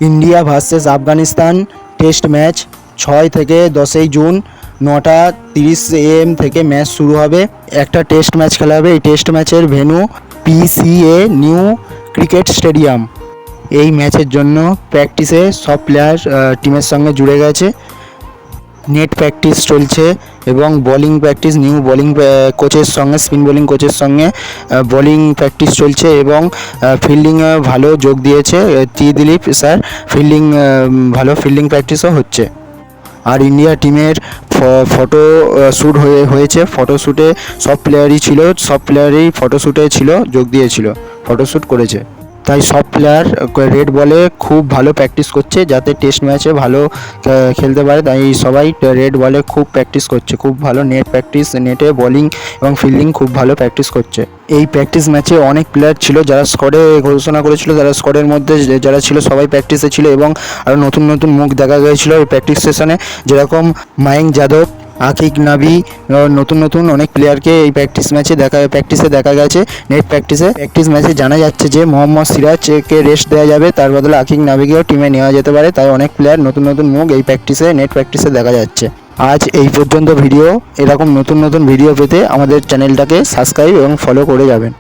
India versus Afghanistan test match 6 থেকে 10ই June 9:30 AM থেকে match শুরু হবে। একটা টেস্ট ম্যাচ খেলা হবে। এই টেস্ট ম্যাচের venue PCA new cricket stadium. এই ম্যাচের জন্য প্র্যাকটিসে সব প্লেয়ার টিমের সঙ্গে জুড়ে গেছে। নেট প্র্যাকটিস চলছে এবং বোলিং প্র্যাকটিস নিউ বোলিং কোচের সঙ্গে স্পিন বোলিং কোচের সঙ্গে বোলিং প্র্যাকটিস চলছে এবং ফিল্ডিংয়ে ভালো যোগ দিয়েছে দিলীপ স্যার। ভালো ফিল্ডিং প্র্যাকটিসও হচ্ছে। আর ইন্ডিয়া টিমের ফটো শ্যুট হয়েছে। ফটোশ্যুটে সব প্লেয়ারই ছিল, সব প্লেয়ারই ফটোশ্যুটে ছিল, যোগ দিয়েছিল, ফটোশ্যুট করেছে। তাই সব প্লেয়ার রেড বলে খুব ভালো প্র্যাকটিস করছে যাতে টেস্ট ম্যাচে ভালো খেলতে পারে। তাই সবাই রেড বলে খুব প্র্যাকটিস করছে, খুব ভালো নেট প্র্যাকটিস, নেটে বোলিং এবং ফিল্ডিং খুব ভালো প্র্যাকটিস করছে। এই প্র্যাকটিস ম্যাচে অনেক প্লেয়ার ছিল যারা স্কোয়াডে ঘোষণা করেছিল, যারা স্কোয়াডের মধ্যে যারা ছিল সবাই প্র্যাকটিসে ছিল এবং আরও নতুন নতুন মুখ দেখা গিয়েছিল এই প্র্যাকটিস সেশনে, যেরকম মায়াঙ্ক যাদব, আকিব নাবি, নতুন নতুন অনেক প্লেয়ারকে এই প্র্যাকটিসে দেখা গেছে। নেট প্র্যাকটিস ম্যাচে জানা যাচ্ছে যে মোহাম্মদ সিরাজকে রেস্ট দেওয়া যাবে, তার বদলে আকিব নাবিকেও টিমে নেওয়া যেতে পারে। তাই অনেক প্লেয়ার নতুন নতুন মুখ এই নেট প্র্যাকটিসে দেখা যাচ্ছে। আজ এই পর্যন্ত ভিডিও। এরকম নতুন নতুন ভিডিও পেতে আমাদের চ্যানেলটাকে সাবস্ক্রাইব এবং ফলো করে যাবেন।